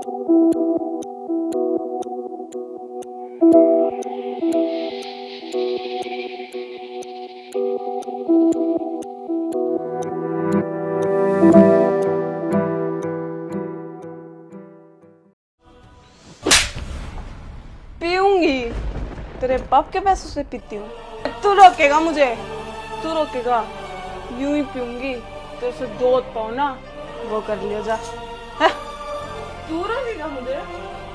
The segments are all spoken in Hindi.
पीऊंगी, तेरे बाप के पैसों से पीती हूँ। तू रोकेगा मुझे? तू रोकेगा? यूं ही पीऊंगी, तेरे से दूध पाओ ना, वो कर लिया जा। तू रोकेगा मुझे?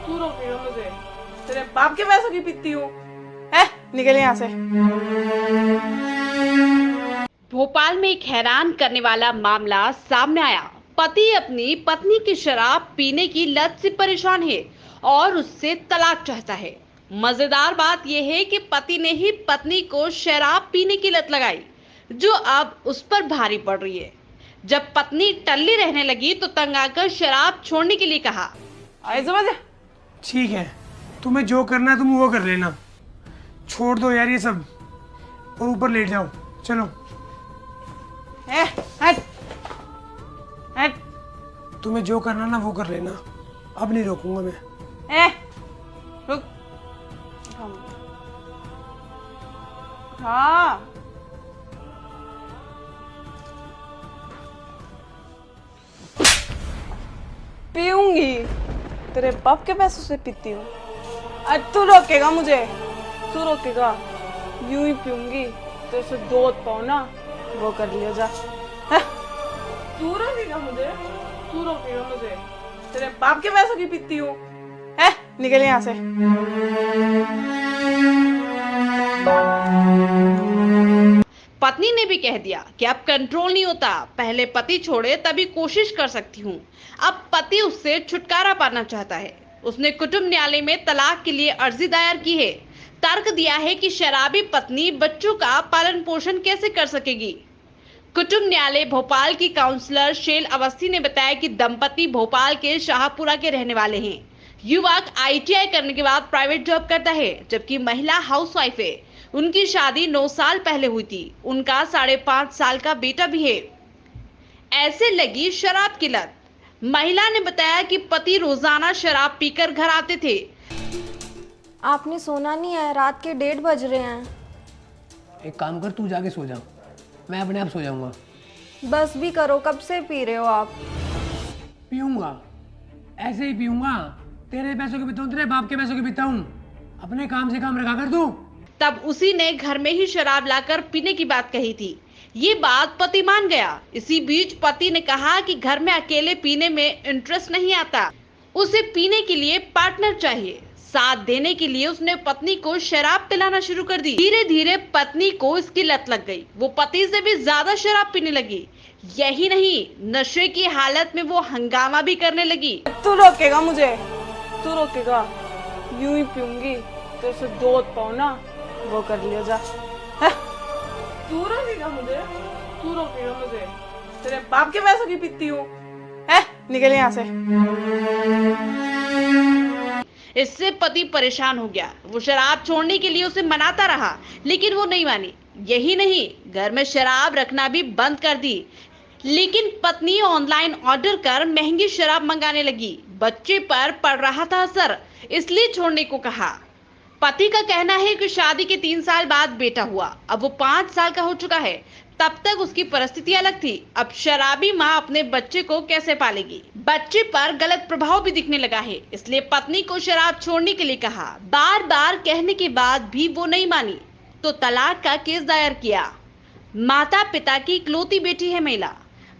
तू रोकेगा मुझे? तेरे बाप के पैसों की पीती हूँ। निकल यहाँ से। भोपाल में एक हैरान करने वाला मामला सामने आया। पति अपनी पत्नी की शराब पीने की लत से परेशान है और उससे तलाक चाहता है। मजेदार बात यह है कि पति ने ही पत्नी को शराब पीने की लत लगाई, जो अब उस पर भारी पड़ रही है। जब पत्नी टल्ली रहने लगी तो तंग आकर शराब छोड़ने के लिए कहा। आए समझ? ठीक है, तुम्हें जो करना है तुम वो कर लेना, छोड़ दो यार ये सब और ऊपर लेट जाओ। चलो। हट हट। तुम्हें जो करना ना वो कर लेना, अब नहीं रोकूंगा मैं। रुक। हाँ पीऊंगी, तेरे बाप के पैसों से पीती हूँ। तू रोकेगा मुझे? तू रोकेगा? यूं ही पीऊंगी, तेरे से दूध पाओ ना, वो कर लिया जा। तू रोकेगा मुझे? तू रोकेगा मुझे? तेरे बाप के पैसों की पीती हूँ। निकल यहाँ से। पत्नी ने भी कह दिया कि अब कंट्रोल नहीं होता, पहले पति छोड़े तभी कोशिश कर सकती हूँ। अब पति उससे छुटकारा पाना चाहता है। उसने कुटुंब न्यायालय में तलाक के लिए अर्जी दायर की है। तर्क दिया है कि शराबी पत्नी बच्चों का पालन पोषण कैसे कर सकेगी। कुटुंब न्यायालय भोपाल की काउंसलर शेल अवस्थी ने बताया कि दंपति भोपाल के शाहपुरा के रहने वाले हैं। युवक ITI करने के बाद प्राइवेट जॉब करता है, जबकि महिला हाउसवाइफ है। उनकी शादी 9 साल पहले हुई थी। उनका 5.5 साल का बेटा भी है। ऐसे लगी शराब की लत। महिला ने बताया कि पति रोजाना शराब पीकर घर आते थे। आपने सोना नहीं है, रात के 1:30 बज रहे हैं। एक काम कर, तू जाके सो जा, मैं अपने आप सो जाऊंगा। बस भी करो, कब से पी रहे हो आप? पीऊंगा, ऐसे ही पीऊंगा। तेरे पैसों के पीता हूँ, तेरे बाप के पैसों के पीता हूँ। अपने काम से काम रखा कर तू। तब उसी ने घर में ही शराब लाकर पीने की बात कही थी। ये बात पति मान गया। इसी बीच पति ने कहा कि घर में अकेले पीने में इंटरेस्ट नहीं आता, उसे पीने के लिए पार्टनर चाहिए। साथ देने के लिए उसने पत्नी को शराब पिलाना शुरू कर दी। धीरे धीरे पत्नी को इसकी लत लग गई। वो पति से भी ज्यादा शराब पीने लगी। यही नहीं, नशे की हालत में वो हंगामा भी करने लगी। तू रोकेगा मुझे? तू रोकेगा? यूं ही पीऊंगी, तेरे से दूध पाओ ना, वो कर लिया जा। तू रोकेगा मुझे? तू रोकेगा मुझे? तेरे बाप के पैसों की पीती हूँ। निकल यहाँ से। इससे पति परेशान हो गया। वो शराब छोड़ने के लिए उसे मनाता रहा, लेकिन वो नहीं मानी। यही नहीं, घर में शराब रखना भी बंद कर दी। लेकिन पत्नी ऑनलाइन ऑर्डर कर महंगी शराब मंगाने लगी। बच्चे पर पड़ रहा था असर, इसलिए छोड़ने को कहा। पति का कहना है कि शादी के 3 साल बाद बेटा हुआ। अब वो 5 साल का हो चुका है। तब तक उसकी परिस्थिति अलग थी। अब शराबी माँ अपने बच्चे को कैसे पालेगी? बच्चे पर गलत प्रभाव भी दिखने लगा है, इसलिए पत्नी को शराब छोड़ने के लिए कहा। बार बार कहने के बाद भी वो नहीं मानी तो तलाक का केस दायर किया। माता पिता की इकलौती बेटी है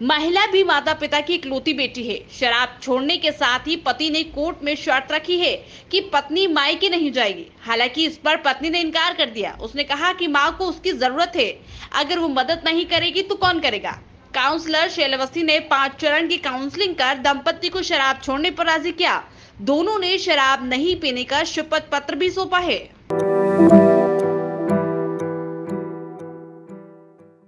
महिला भी माता पिता की इकलौती बेटी है। शराब छोड़ने के साथ ही पति ने कोर्ट में शर्त रखी है कि पत्नी मायके नहीं जाएगी। हालांकि इस पर पत्नी ने इनकार कर दिया। उसने कहा कि मां को उसकी जरूरत है, अगर वो मदद नहीं करेगी तो कौन करेगा। काउंसलर शेल अवस्थी ने 5 चरण की काउंसलिंग कर दंपति को शराब छोड़ने पर राजी किया। दोनों ने शराब नहीं पीने का शपथ पत्र भी सौंपा है।